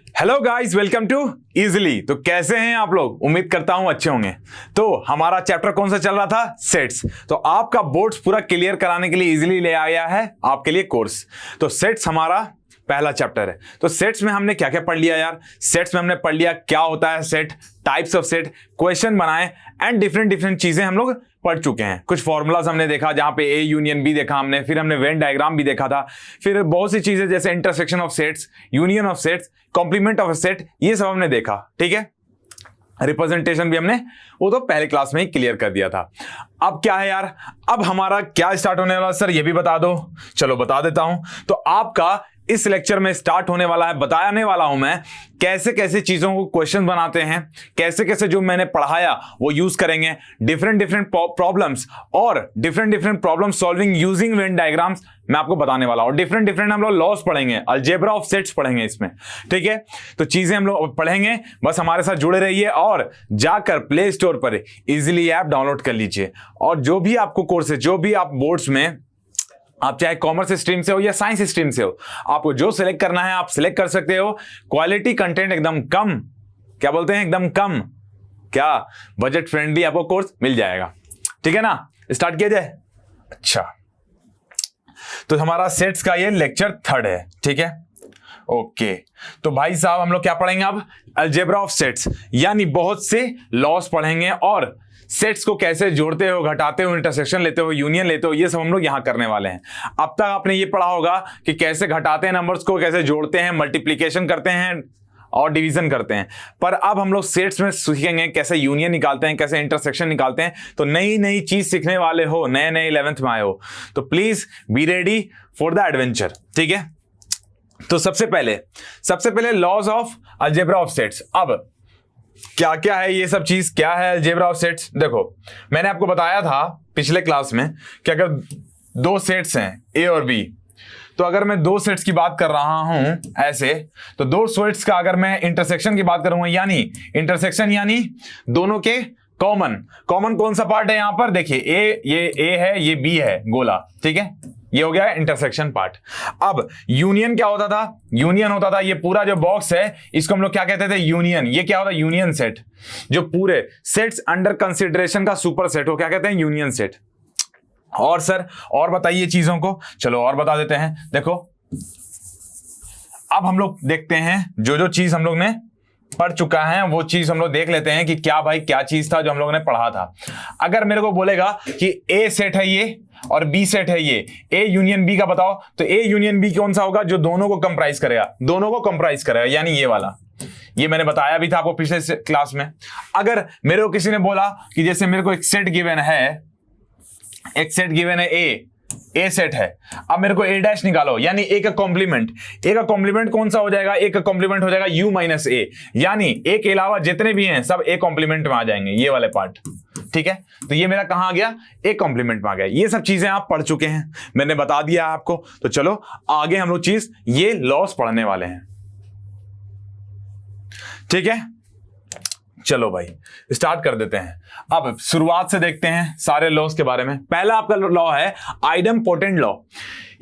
Hello guys, welcome to easily. तो कैसे हैं आप लोग? उम्मीद करता हूं अच्छे होंगे। तो हमारा चैप्टर कौन सा चल रहा था? सेट्स। तो आपका बोर्ड्स पूरा क्लियर कराने के लिए इजीली ले आया है आपके लिए कोर्स। तो सेट्स हमारा पहला चैप्टर है। तो सेट्स में हमने क्या क्या पढ़ लिया यार? सेट्स में हमने पढ़ लिया क्या होता है set, types of set, question बनाए एंड डिफरेंट चीजें हम लोग पढ़ चुके हैं। कुछ फॉर्मूलाज हमने देखा, जहां पे ए यूनियन बी देखा हमने, फिर हमने वेन डायग्राम भी देखा था, फिर बहुत सी चीजें जैसे intersection of sets, union of sets, complement of set, ये सब हमने देखा। ठीक है, रिप्रेजेंटेशन भी हमने वो तो पहले क्लास में ही क्लियर कर दिया था। अब क्या है यार, अब हमारा क्या स्टार्ट होने वाला सर, ये भी बता दो। चलो बता देता हूं। तो आपका इस लेक्चर में स्टार्ट होने वाला है, बताने वाला हूं मैं कैसे कैसे चीजों को क्वेश्चन बनाते हैं, कैसे कैसे जो मैंने पढ़ाया वो यूज करेंगे, डिफरेंट प्रॉब्लम्स और different problem solving using Venn diagrams मैं आपको बताने वाला हूं। डिफरेंट हम लोग लॉस पढ़ेंगे, अलजेब्रा ऑफ सेट्स पढ़ेंगे इसमें। ठीक है, तो चीजें हम लोग पढ़ेंगे, बस हमारे साथ जुड़े रहिए और जाकर प्ले स्टोर पर इजीली ऐप डाउनलोड कर लीजिए। और जो भी आपको कोर्स है, जो भी आप बोर्ड्स में, आप चाहे कॉमर्स स्ट्रीम से हो या साइंस स्ट्रीम से हो, आपको जो सिलेक्ट करना है आप सिलेक्ट कर सकते हो। क्वालिटी कंटेंट एकदम कम, क्या बोलते हैं, एकदम कम, क्या बजट फ्रेंडली आपको कोर्स मिल जाएगा। ठीक है ना, स्टार्ट किया जाए। अच्छा, तो हमारा सेट्स का ये लेक्चर 3 है। ठीक है, ओके। तो भाई साहब हम लोग क्या पढ़ेंगे अब? अलजेब्रा ऑफ सेट्स, यानी बहुत से लॉस पढ़ेंगे और सेट्स को कैसे जोड़ते हो, घटाते हो, इंटरसेक्शन लेते हो, यूनियन लेते हो, ये सब हम लोग यहां करने वाले हैं। अब तक आपने ये पढ़ा होगा कि कैसे घटाते हैं नंबर्स को, कैसे जोड़ते हैं, मल्टीप्लीकेशन करते हैं और डिवीजन करते हैं। पर अब हम लोग सेट्स में सीखेंगे कैसे यूनियन निकालते हैं, कैसे इंटरसेक्शन निकालते हैं। तो नई चीज सीखने वाले हो, नए 11th में आए हो, तो please be ready for the adventure. ठीक है, तो सबसे पहले laws of algebra of sets. अब क्या क्या है ये सब चीज, क्या है अलजेब्रा ऑफ सेट्स? देखो, मैंने आपको बताया था पिछले क्लास में कि अगर 2 सेट्स हैं ए और बी, तो अगर मैं 2 सेट्स की बात कर रहा हूं ऐसे, तो 2 सेट्स का अगर मैं इंटरसेक्शन की बात करूंगा, यानी इंटरसेक्शन यानी दोनों के कॉमन कौन सा पार्ट है यहां पर? देखिए, ये ए है, ये बी है, गोला। ठीक है, ये हो गया इंटरसेक्शन पार्ट। अब यूनियन क्या होता था? यूनियन होता था ये पूरा जो बॉक्स है, इसको हम लोग क्या कहते थे? यूनियन। ये क्या होता है? Union set. जो पूरे सेट्स अंडर कंसिडरेशन का सुपर सेट हो, क्या कहते हैं? Union set. और सर और बताइए चीजों को। चलो और बता देते हैं। देखो, अब हम लोग देखते हैं जो चीज हम लोग ने पढ़ चुका है वो चीज हम लोग देख लेते हैं कि क्या भाई क्या चीज था जो हम लोगों ने पढ़ा था। अगर मेरे को बोलेगा कि ए सेट है ये और बी सेट है ये, ए यूनियन बी का बताओ, तो ए यूनियन बी कौन सा होगा? जो दोनों को कंप्राइज करेगा, यानी ये वाला। ये मैंने बताया भी था आपको पिछले क्लास में। अगर मेरे को किसी ने बोला कि जैसे मेरे को एक सेट गिवन है ए सेट है, अब मेरे को ए डैश निकालो, यानी ए का कॉम्प्लीमेंट कौन सा हो जाएगा? ए का कॉम्प्लीमेंट हो जाएगा यू माइनस ए, यानी ए के अलावा जितने भी हैं सब ए कॉम्प्लीमेंट में आ जाएंगे, ये वाले पार्ट। ठीक है, तो ये मेरा कहां आ गया? ए कॉम्प्लीमेंट में आ गया। ये सब चीजें आप पढ़ चुके हैं, मैंने बता दिया आपको। तो चलो आगे हम लोग चीज ये लॉस पढ़ने वाले हैं। ठीक है, चलो भाई स्टार्ट कर देते हैं। अब शुरुआत से देखते हैं सारे लॉस के बारे में। पहला आपका लॉ है आइडमपोटेंट लॉ।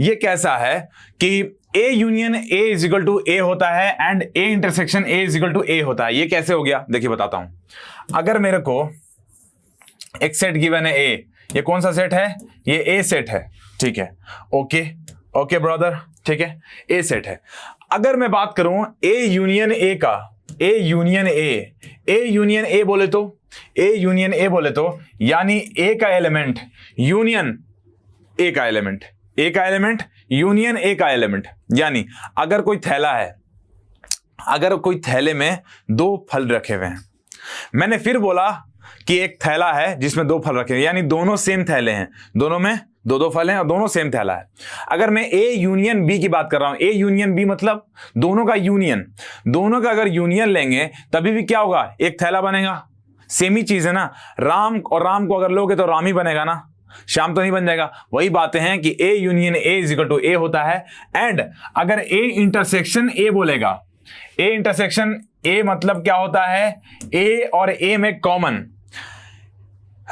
ये कैसा है कि A union A is equal to A होता है and A intersection A is equal to A होता है। ये कैसे हो गया? देखिए बताता हूं। अगर मेरे को एक सेट गिवन है ए, ये कौन सा सेट है? ये ए सेट है। ठीक है, ओके ब्रदर, ठीक है, ए सेट है। अगर मैं बात करूं ए यूनियन ए का, ए यूनियन ए बोले तो यानी ए का एलिमेंट यूनियन ए का एलिमेंट यूनियन ए का एलिमेंट, यानी अगर कोई थैला है, अगर कोई थैले में 2 फल रखे हुए हैं, मैंने फिर बोला कि एक थैला है जिसमें 2 फल रखे हुए, यानी दोनों सेम थैले हैं, दोनों में 2 फल हैं और दोनों सेम थैला है। अगर मैं ए यूनियन बी की बात कर रहा हूं, ए यूनियन बी मतलब दोनों का अगर यूनियन लेंगे तभी भी क्या होगा? एक थैला बनेगा। सेम ही चीज है ना, राम और राम को अगर लोगे तो राम ही बनेगा ना, श्याम तो नहीं बन जाएगा। वही बातें हैं कि A union A is equal to A होता है। एंड अगर ए इंटरसेक्शन ए बोलेगा, ए इंटरसेक्शन ए मतलब क्या होता है? ए और ए में कॉमन,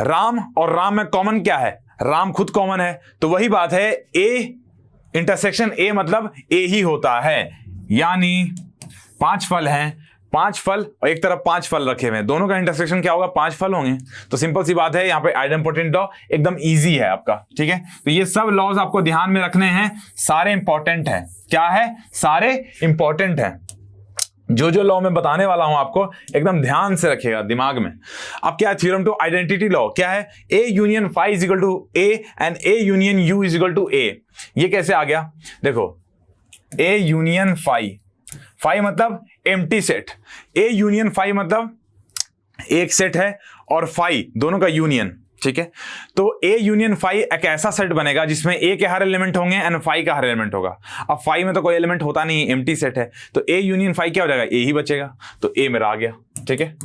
राम और राम में कॉमन क्या है? राम खुद कॉमन है, तो वही बात है, ए इंटरसेक्शन ए मतलब ए ही होता है, यानी 5 फल हैं, 5 फल और एक तरफ 5 फल रखे हुए हैं, दोनों का इंटरसेक्शन क्या होगा, 5 फल होंगे। तो सिंपल सी बात है, यहाँ पे आइडेम्पोटेंट लॉ एकदम इजी है आपका, ठीक है। तो ये सब लॉज आपको ध्यान में रखने हैं, सारे इंपॉर्टेंट है। क्या है, सारे इंपॉर्टेंट है। जो जो लॉ मैं बताने वाला हूं आपको एकदम ध्यान से रखिएगा दिमाग में। अब क्या है, थ्योरम टू आइडेंटिटी लॉ क्या है, A union phi is equal to A and A union U is equal to A. ये कैसे आ गया, देखो ए यूनियन फाई, फाई मतलब empty set, A union phi मतलब एक सेट है और फाई दोनों का यूनियन, ठीक है। तो ए यूनियन फाई एक ऐसा सेट बनेगा जिसमें ए के हर एलिमेंट होंगे एंड फाई का हर एलिमेंट होगा। अब फाई में तो कोई एलिमेंट होता नहीं, एम्प्टी सेट है, तो ए यूनियन फाई क्या हो जाएगा, ए ही बचेगा। तो ए मेरा आ गया, ठीक है।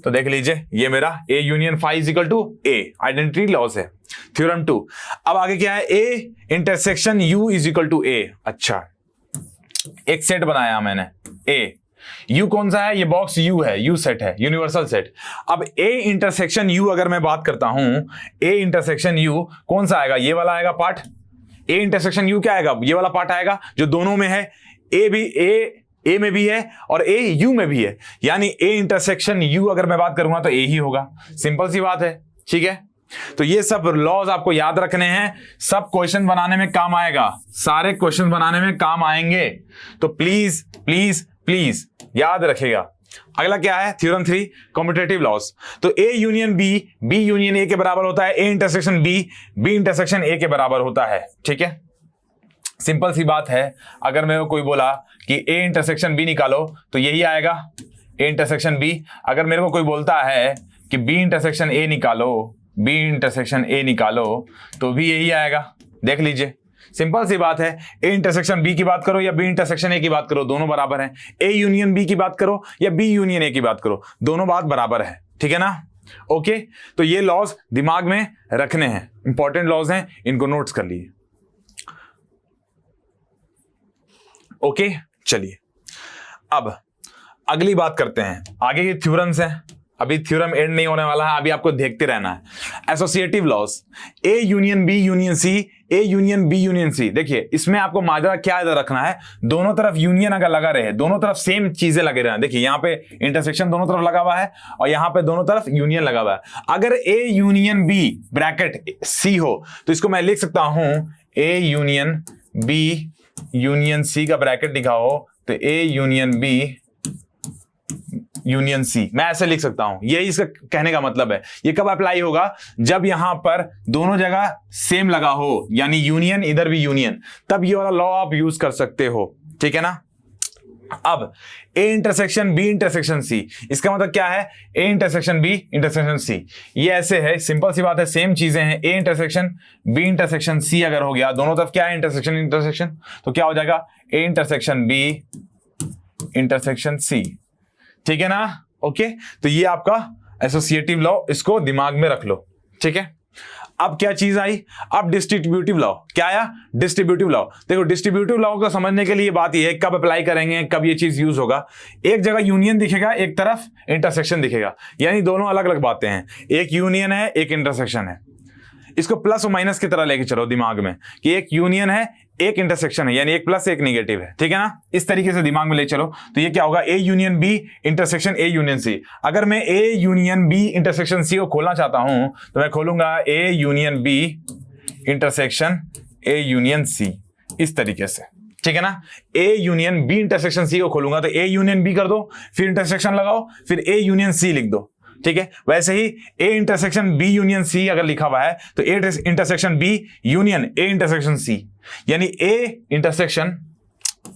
तो देख लीजिए ये मेरा A union phi is equal to A, identity laws है, थ्योरम 2। अब आगे क्या है, A intersection U is equal to A. अच्छा, एक सेट बनाया मैंने ए, यू कौन सा है, ये बॉक्स यू है, यू सेट है, यूनिवर्सल सेट। अब ए इंटरसेक्शन यू अगर मैं बात करता हूं, ए इंटरसेक्शन यू कौन सा आएगा, ये वाला आएगा पार्ट। ए इंटरसेक्शन यू क्या आएगा, ये वाला पार्ट आएगा जो दोनों में है, ए भी ए में भी है और ए यू में भी है, यानी ए इंटरसेक्शन यू अगर मैं बात करूंगा तो ए ही होगा। सिंपल सी बात है, ठीक है। तो ये सब लॉज आपको याद रखने हैं, सब क्वेश्चन बनाने में काम आएगा, सारे क्वेश्चन बनाने में काम आएंगे। तो प्लीज प्लीज प्लीज याद रखिएगा। अगला क्या है, थ्योरम 3 कम्यूटेटिव लॉस। तो A union B, B union A के बराबर होता है, A intersection B, B intersection A के बराबर होता है, ठीक है। सिंपल सी बात है, अगर मेरे को कोई बोला कि ए इंटरसेक्शन बी निकालो तो यही आएगा, ए इंटरसेक्शन बी। अगर मेरे को कोई बोलता है कि बी इंटरसेक्शन ए निकालो, बी इंटरसेक्शन ए निकालो, तो भी यही आएगा। देख लीजिए, सिंपल सी बात है, ए इंटरसेक्शन बी की बात करो या बी इंटरसेक्शन ए की बात करो, दोनों बराबर हैं। ए यूनियन बी की बात करो या बी यूनियन ए की बात करो, दोनों बात बराबर है, ठीक है ना। ओके, तो ये लॉज दिमाग में रखने हैं, इंपॉर्टेंट लॉज हैं, इनको नोट्स कर लीजिए। ओके, चलिए अब अगली बात करते हैं, आगे के थ्योरम्स हैं। अभी थ्योरम एंड नहीं होने वाला है, अभी आपको देखते रहना है। Associative laws, A union B union C, A union B union C. देखिए इसमें आपको माजरा क्या याद रखना है, दोनों तरफ यूनियन अगर लगा रहे, दोनों तरफ सेम चीजें लगे रहे। देखिए यहाँ पे इंटरसेक्शन दोनों तरफ लगा हुआ है और यहाँ पे दोनों तरफ यूनियन लगा हुआ है। अगर A union B bracket C हो तो इसको मैं लिख सकता हूं A union B union C का ब्रैकेट दिखाओ तो A union B union C, मैं ऐसे लिख सकता हूं। यही इसका कहने का मतलब है। ये कब अप्लाई होगा, जब यहां पर दोनों जगह सेम लगा हो, यानी यूनियन इधर भी यूनियन, तब ये वाला लॉ आप यूज कर सकते हो, ठीक है ना। अब A intersection B intersection C, इसका मतलब क्या है, A intersection B intersection C. ये ऐसे है, सिंपल सी बात है, सेम चीजें हैं। A intersection B intersection C अगर हो गया, दोनों तरफ क्या है, इंटरसेक्शन इंटरसेक्शन, तो क्या हो जाएगा, A intersection B intersection C, ठीक है ना। ओके, तो ये आपका एसोसिएटिव लॉ, इसको दिमाग में रख लो, ठीक है। अब क्या चीज आई, अब डिस्ट्रीब्यूटिव लॉ। क्या आया, डिस्ट्रीब्यूटिव लॉ। देखो डिस्ट्रीब्यूटिव लॉ को समझने के लिए बात ये है, कब अप्लाई करेंगे, कब ये चीज यूज होगा। एक जगह यूनियन दिखेगा, एक तरफ इंटरसेक्शन दिखेगा, यानी दोनों अलग अलग बातें हैं। एक यूनियन है, एक इंटरसेक्शन है। इसको प्लस और माइनस की तरह लेके चलो दिमाग में कि एक यूनियन है, एक इंटरसेक्शन है, यानी एक प्लस एक नेगेटिव है, ठीक है ना। इस तरीके से दिमाग में ले चलो तो ये क्या होगा, A union B intersection A union C. अगर मैं A union B intersection C को खोलना चाहता हूं तो मैं खोलूंगा A union B intersection A union C, इस तरीके से, ठीक है ना। A union B intersection C को खोलूंगा तो ए यूनियन बी कर दो, फिर इंटरसेक्शन लगाओ, फिर ए यूनियन सी लिख दो, ठीक है। वैसे ही A intersection B union C अगर लिखा हुआ है तो A intersection B union A intersection C, यानी A intersection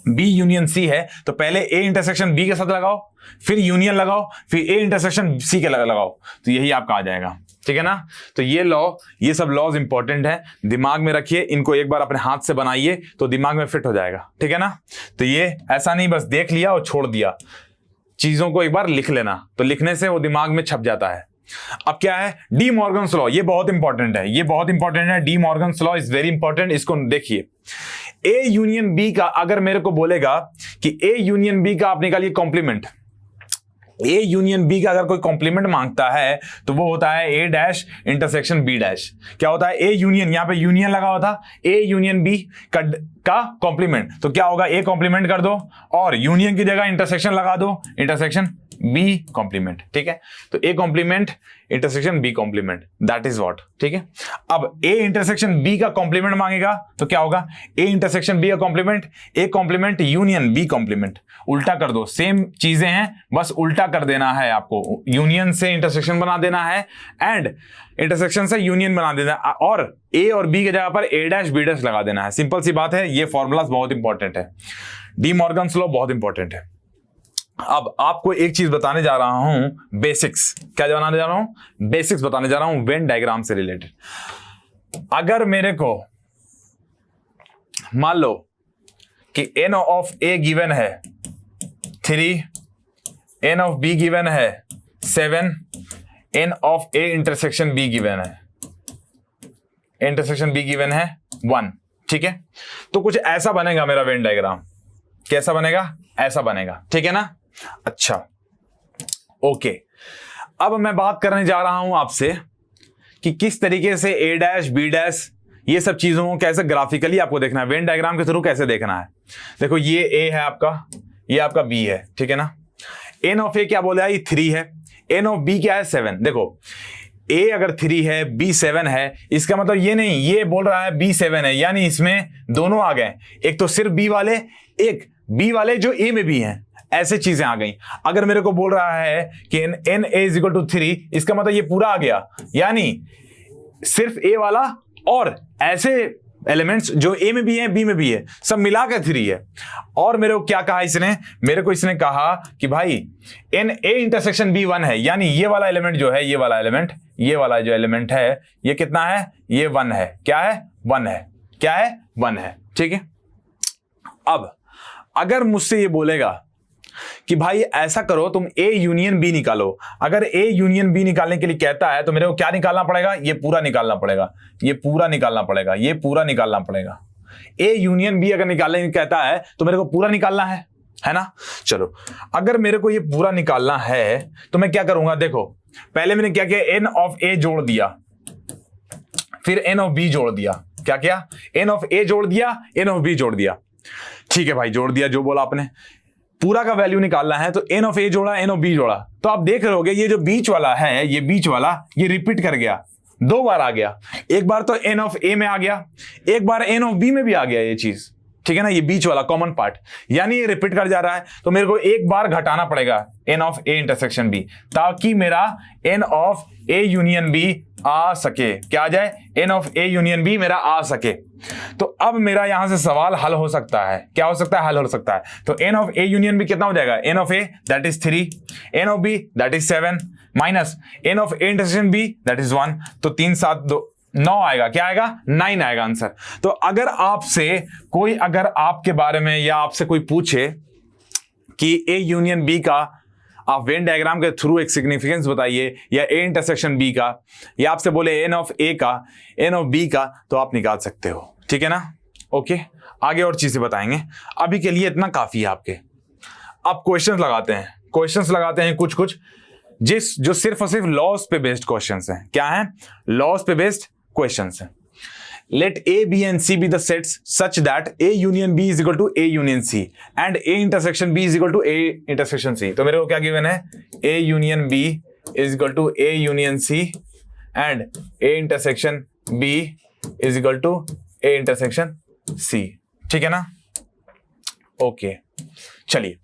B union C है तो पहले ए इंटरसेक्शन बी के साथ लगाओ, फिर यूनियन लगाओ, फिर ए इंटरसेक्शन सी के लगाओ, तो यही आपका आ जाएगा, ठीक है ना। तो ये लॉ, ये सब लॉज इंपॉर्टेंट है, दिमाग में रखिए, इनको एक बार अपने हाथ से बनाइए तो दिमाग में फिट हो जाएगा, ठीक है ना। तो ये ऐसा नहीं बस देख लिया और छोड़ दिया, चीजों को एक बार लिख लेना, तो लिखने से वो दिमाग में छप जाता है। अब क्या है, डी मॉर्गन्स लॉ, ये बहुत इंपॉर्टेंट है, ये बहुत इंपॉर्टेंट है। D Morgan's law is very important, इसको देखिए। ए यूनियन बी का अगर मेरे को बोलेगा कि ए यूनियन बी का आप निकालिए कॉम्प्लीमेंट, ए यूनियन बी का अगर कोई कॉम्प्लीमेंट मांगता है तो वो होता है ए डैश इंटरसेक्शन बी डैश। क्या होता है? ए यूनियन, यहां पे यूनियन लगा हुआ था, ए यूनियन बी का कॉम्प्लीमेंट, तो क्या होगा? ए कॉम्प्लीमेंट कर दो और यूनियन की जगह इंटरसेक्शन लगा दो, इंटरसेक्शन बी कॉम्प्लीमेंट। ठीक है, तो A complement intersection B complement, that is what. ठीक है, अब ए इंटरसेक्शन बी का कॉम्प्लीमेंट मांगेगा तो क्या होगा? ए इंटरसेक्शन बी का complement, A complement union B complement. उल्टा कर दो, सेम चीजें हैं, बस उल्टा कर देना है आपको। यूनियन से इंटरसेक्शन बना देना है एंड इंटरसेक्शन से यूनियन बना देना है, और ए और बी की जगह पर ए डैश बी डैश लगा देना है। सिंपल सी बात है, ये फॉर्मूलाज बहुत इंपॉर्टेंट है, डी मॉर्गन्स लॉ बहुत इंपॉर्टेंट है। अब आपको एक चीज बताने जा रहा हूं, बेसिक्स। क्या बनाने जा रहा हूं? बेसिक्स बताने जा रहा हूं वेन डायग्राम से रिलेटेड। अगर मेरे को मान लो कि n ऑफ a गिवन है 3, n ऑफ b गिवन है 7, n of a intersection b given है, इंटरसेक्शन b गिवन है 1। ठीक है, तो कुछ ऐसा बनेगा मेरा वेन डायग्राम। कैसा बनेगा? ऐसा बनेगा। ठीक है ना? अच्छा, ओके। अब मैं बात करने जा रहा हूं आपसे कि किस तरीके से ए डैश बी डैश ये सब चीजों को कैसे ग्राफिकली आपको देखना है, वेन डायग्राम के थ्रू कैसे देखना है। देखो, ये ए है आपका, ये आपका बी है। ठीक है ना? एन ऑफ ए क्या बोला है? ये 3 है। एन ऑफ बी क्या है? 7। देखो, ए अगर 3 है, बी 7 है, इसका मतलब ये नहीं, ये बोल रहा है बी 7 है, यानी इसमें दोनों आ गए, एक तो सिर्फ बी वाले, एक बी वाले जो ए में भी हैं, ऐसे चीजें आ गई। अगर मेरे को बोल रहा है कि N A is equal to 3, इसका मतलब ये पूरा आ गया, यानी सिर्फ ए वाला और ऐसे एलिमेंट्स जो ए में भी है बी में भी है, सब मिलाकर 3 है। और मेरे को क्या कहा इसने? मेरे को इसने कहा कि भाई एन ए इंटरसेक्शन बी 1 है, यानी ये वाला एलिमेंट जो है, ये वाला एलिमेंट, ये वाला जो एलिमेंट है, ये कितना है? ये 1 है। क्या है? 1 है। क्या है? 1 है। ठीक है, अब अगर मुझसे ये बोलेगा कि भाई ऐसा करो, तुम ए यूनियन बी निकालो, अगर ए यूनियन बी निकालने के लिए कहता है तो मेरे को क्या निकालना पड़ेगा? ये पूरा निकालना पड़ेगा, ये पूरा निकालना पड़ेगा, ये पूरा निकालना पड़ेगा। ए यूनियन बी अगर निकालने के लिए कहता है तो मेरे को पूरा निकालना है ना? चलो, अगर मेरे को ये पूरा निकालना है तो मैं क्या करूंगा? देखो, पहले मैंने क्या किया? एन ऑफ ए जोड़ दिया, फिर एन ऑफ बी जोड़ दिया। क्या किया? एन ऑफ ए जोड़ दिया, एन ऑफ बी जोड़ दिया। ठीक है भाई, जोड़ दिया, जो बोला आपने। पूरा का वैल्यू निकालना है तो एन ऑफ ए जोड़ा, एन ऑफ बी जोड़ा, तो आप देख रहे होगे ये जो बीच वाला है, ये बीच वाला, ये रिपीट कर गया, 2 बार आ गया। एक बार तो एन ऑफ ए में आ गया, एक बार एन ऑफ बी में भी आ गया ये चीज। ठीक है ना? ये बीच वाला कॉमन पार्ट, यानी ये रिपीट कर जा रहा है, तो मेरे को एक बार घटाना पड़ेगा n of A intersection B, ताकि मेरा N of A union B आ सके। क्या आ जाए? N of A union B मेरा आ सके। तो अब मेरा यहां से सवाल हल हो सकता है। क्या हो सकता है? हल हो सकता है। तो N of A union B कितना हो जाएगा? N of A that is 3, N of B that is 7, minus N of A intersection B that is 1, तो 3 7 2 9 आएगा। क्या आएगा? 9 आएगा आंसर। तो अगर आपसे कोई, अगर आपके बारे में या आपसे कोई पूछे कि ए यूनियन बी का आप वेन डायग्राम के थ्रू एक सिग्निफिकेंस बताइए, या ए इंटरसेक्शन बी का, या आपसे बोले एन ऑफ ए का, एन ऑफ बी का, तो आप निकाल सकते हो। ठीक है ना? ओके, आगे और चीजें बताएंगे, अभी के लिए इतना काफी है आपके। अब क्वेश्चंस लगाते हैं, क्वेश्चंस लगाते हैं कुछ कुछ, जो सिर्फ और सिर्फ लॉस पे बेस्ड क्वेश्चंस हैं। क्या है? लॉस पे बेस्ड क्वेश्चंस हैं। Let A, B and C be the sets such that A union B is equal to A union C and A intersection B is equal to A intersection C। तो मेरे को क्या given है? A union B is equal to A union C and A intersection B is equal to A intersection C। ठीक है ना? Okay, चलिए,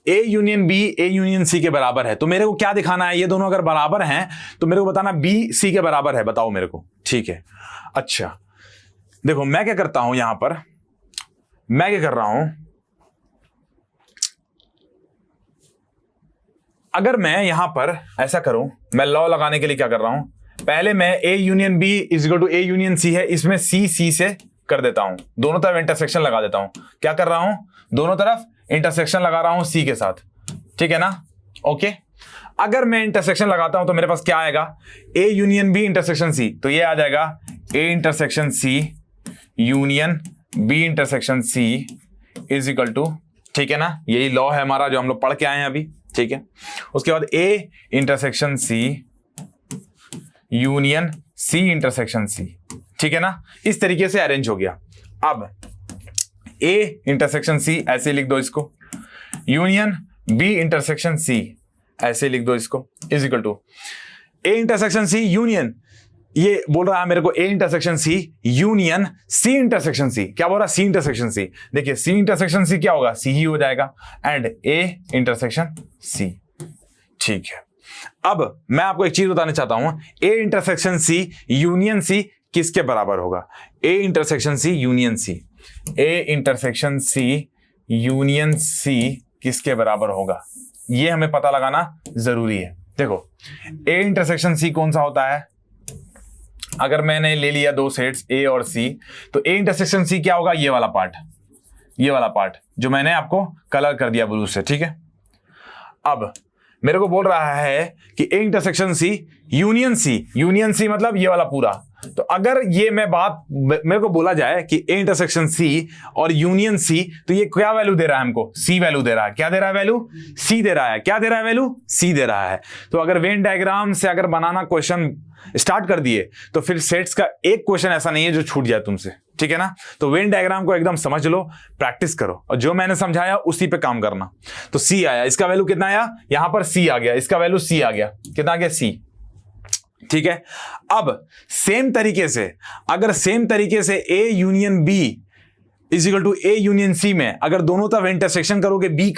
A union B A union C के बराबर है, तो मेरे को क्या दिखाना है? ये दोनों अगर बराबर हैं तो मेरे को बताना B C के बराबर है, बताओ मेरे को। ठीक है, अच्छा देखो, मैं क्या करता हूं यहां पर, मैं क्या कर रहा हूं, अगर मैं यहां पर ऐसा करूं, मैं लॉ लगाने के लिए क्या कर रहा हूं, पहले मैं A union B is equal to A union C है, इसमें सी सी से कर देता हूं, दोनों तरफ इंटरसेक्शन लगा देता हूं। क्या कर रहा हूं? दोनों तरफ इंटरसेक्शन लगा रहा हूं सी के साथ। ठीक है ना? ओके, अगर मैं इंटरसेक्शन लगाता हूं तो मेरे पास क्या आएगा? A union B intersection C, तो ये आ जाएगा A intersection C union B intersection C is equal to, ठीक है ना, यही लॉ है हमारा जो हम लोग पढ़ के आए हैं अभी। ठीक है। उसके बाद A intersection C union C intersection C, ठीक है ना, इस तरीके से अरेंज हो गया। अब ए इंटरसेक्शन सी ऐसे लिख दो इसको, यूनियन बी इंटरसेक्शन सी ऐसे लिख दो इसको, is equal to A intersection C union, ये बोल रहा है मेरे को A intersection C union C intersection C, क्या बोल रहा है सी इंटरसेक्शन सी, देखिए सी इंटरसेक्शन सी क्या होगा, सी ही हो जाएगा, एंड ए इंटरसेक्शन सी, ठीक है। अब मैं आपको एक चीज बताना चाहता हूं, A intersection C union C किसके बराबर होगा, A intersection C union C, A intersection C union C किसके बराबर होगा, ये हमें पता लगाना जरूरी है। देखो ए इंटरसेक्शन सी कौन सा होता है, अगर मैंने ले लिया दो सेट्स ए और सी, तो ए इंटरसेक्शन सी क्या होगा, ये वाला पार्ट, ये वाला पार्ट जो मैंने आपको कलर कर दिया ब्लू से, ठीक है। अब मेरे को बोल रहा है कि ए इंटरसेक्शन सी यूनियन सी मतलब ये वाला पूरा, तो अगर ये मैं बात मेरे को बोला जाए कि ए इंटरसेक्शन सी और यूनियन सी, तो ये क्या वैल्यू दे रहा है हमको, सी वैल्यू दे रहा है, क्या दे रहा है वैल्यू, सी दे रहा है, क्या दे रहा है वैल्यू, सी दे रहा है। तो अगर वेन डायग्राम से अगर बनाना क्वेश्चन स्टार्ट कर दिए तो फिर सेट्स का एक क्वेश्चन ऐसा नहीं है जो छूट जाए तुमसे, ठीक है ना। तो वेन डायग्राम को एकदम समझ लो, प्रैक्टिस करो, और जो मैंने समझाया उसी पे काम करना। तो सी आया, इसका वैल्यू कितना आया, यहां पर सी आ गया, इसका वैल्यू सी आ गया, कितना आ गया, सी, ठीक है। अब सेम तरीके से, अगर सेम तरीके से A union B is equal to A union C में अगर दोनों तरफ इंटरसेक्शन करोगे बी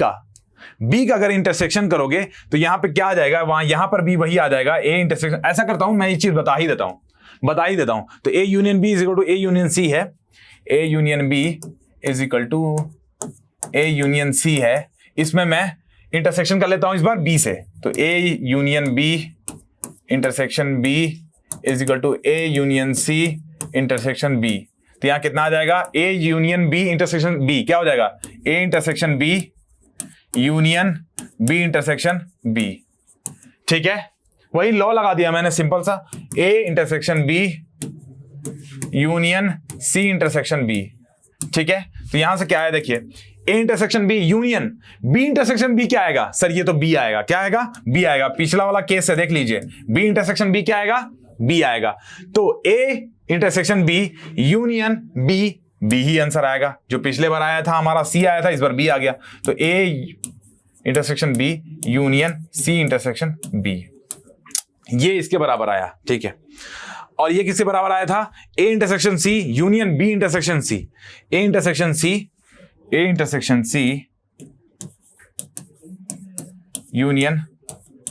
का अगर इंटरसेक्शन करोगे तो यहां पे क्या आ जाएगा, वहां यहां पर भी वही आ जाएगा, ए इंटरसेक्शन। ऐसा करता हूं मैं, ये चीज बता ही देता हूं। तो A union B is equal to A union C है, A union B is equal to A union C है, इसमें मैं इंटरसेक्शन कर लेता हूं इस बार बी से, तो A union B intersection B is equal to A union C intersection B. तो यहां कितना आ जाएगा, A union B intersection B क्या हो जाएगा, A intersection B union B intersection B, ठीक है। वही लॉ लगा दिया मैंने सिंपल सा, A intersection B union C intersection B, ठीक है। तो यहां से क्या है, देखिए A intersection B union B intersection B क्या आएगा, सर ये तो बी आएगा, क्या आएगा, बी आएगा, पिछला वाला केस है देख लीजिए, बी इंटरसेक्शन बी क्या आएगा, बी आएगा। तो A intersection B union B, B ही आंसर आएगा, जो पिछले बार आया था हमारा सी आया था, इस बार बी आ गया, तो A intersection B union C intersection B, ये इसके बराबर आया, ठीक है। और ये किसके बराबर आया था, A intersection C union B intersection C, A intersection C union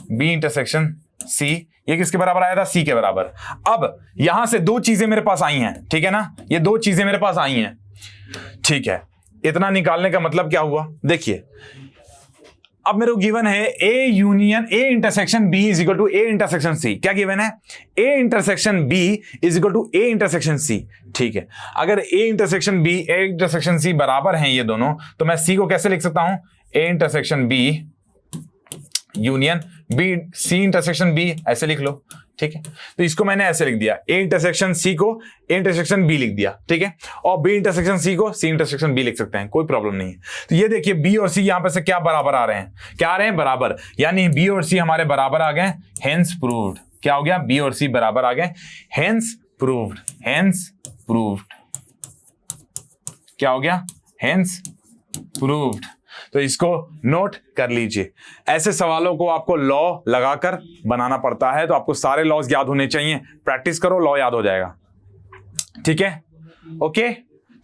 B intersection C, ये किसके बराबर आया था, सी के बराबर। अब यहां से दो चीजें मेरे पास आई हैं, ठीक है ना, ये दो चीजें मेरे पास आई हैं, ठीक है। इतना निकालने का मतलब क्या हुआ, देखिए अब मेरे को गिवन है A union A intersection B is equal to A intersection C, क्या गिवन है, A intersection B is equal to A intersection C, ठीक है। अगर A intersection B A intersection C बराबर हैं ये दोनों, तो मैं सी को कैसे लिख सकता हूं, A intersection B union B C intersection B, ऐसे लिख लो, ठीक है। तो इसको मैंने ऐसे लिख दिया, ए इंटरसेक्शन सी को ए इंटरसेक्शन बी लिख दिया, ठीक है, और बी इंटरसेक्शन सी को सी इंटरसेक्शन बी लिख सकते हैं, कोई प्रॉब्लम नहीं है। तो ये देखिए बी और सी यहां पर से क्या बराबर आ रहे हैं, क्या आ रहे हैं, बराबर, यानी बी और सी हमारे बराबर आ गए, हेंस प्रूव्ड, क्या हो गया, बी और सी बराबर आ गए, हेंस प्रूव्ड, क्या हो गया, हेंस प्रूव्ड। तो इसको नोट कर लीजिए। ऐसे सवालों को आपको लॉ लगाकर बनाना पड़ता है, तो आपको सारे लॉज याद होने चाहिए, प्रैक्टिस करो, लॉ याद हो जाएगा, ठीक है, ओके।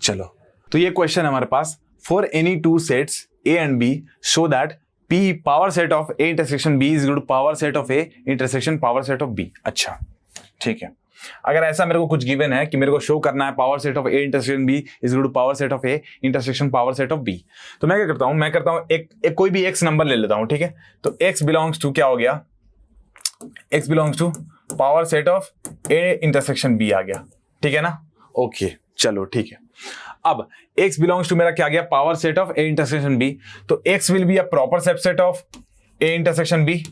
चलो, तो ये क्वेश्चन हमारे पास, for any two sets A and B show that P power set of A intersection B is equal to power set of A intersection power set of B. अच्छा, ठीक है। अगर ऐसा मेरे को कुछ गिवन है कि मेरे को शो करना है power set of A intersection B is equal to power set of A intersection power set of B, तो मैं क्या करता हूं, मैं करता हूं एक कोई भी एक्स नंबर ले लेता हूं, ठीक है। तो एक्स बिलोंग्स टू क्या हो गया, x belongs to power set of A intersection B आ गया, ठीक है ना, ओके। चलो ठीक है, अब x बिलोंग्स टू मेरा क्या गया, power set of A intersection B, तो x will be a proper subset of A intersection B,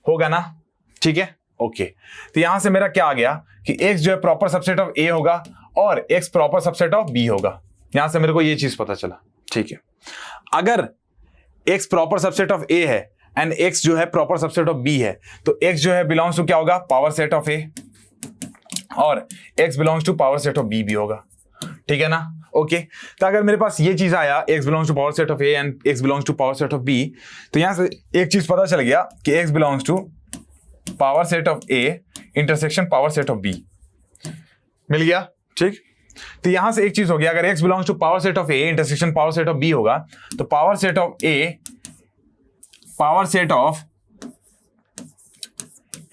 होगा ना, ठीक है, ओके। तो यहां से मेरा क्या आ गया कि x जो है प्रॉपर सबसेट ऑफ a होगा और x proper subset of b होगा, यहां से मेरे को ये चीज पता चला, ठीक है। अगर x proper subset of a है एंड x जो है प्रॉपर सबसेट ऑफ b है, तो x जो है बिलोंग्स टू क्या होगा, पावर सेट ऑफ a, और x belongs to power set of b भी होगा, ठीक है ना। ओके तो अगर मेरे पास ये चीज आया x belongs to power set of a and x belongs to power set of b, तो यहां से एक चीज पता चल गया कि x belongs to power set of a intersection power set of b, मिल गया, ठीक। तो यहां से एक चीज हो गया, अगर x belongs to power set of a intersection power set of b होगा, तो power set of a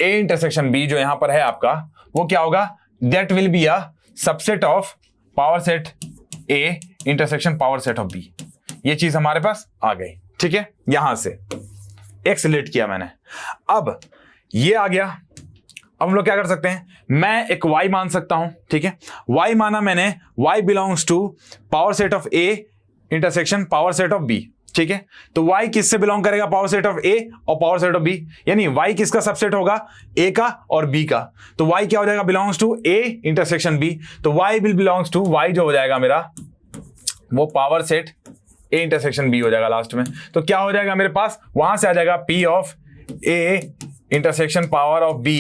intersection b जो यहां पर है आपका, वो क्या होगा, that will be a subset of power set a intersection power set of b। ये चीज हमारे पास आ गई, ठीक है। यहां से x रिलेट किया मैंने, अब ये आ गया। अब हम लोग क्या कर सकते हैं, मैं एक y मान सकता हूं, ठीक है। y माना मैंने, y belongs to power set of a intersection power set of b, ठीक है। तो y किससे बिलोंग करेगा, पावर सेट ऑफ a और पावर सेट ऑफ b, यानी y किसका सबसेट होगा, a का और b का। तो y क्या हो जाएगा, belongs to a intersection b, तो y will belongs to, y जो हो जाएगा मेरा वो power set a intersection b हो जाएगा लास्ट में। तो क्या हो जाएगा मेरे पास, वहां से आ जाएगा p of a intersection power of b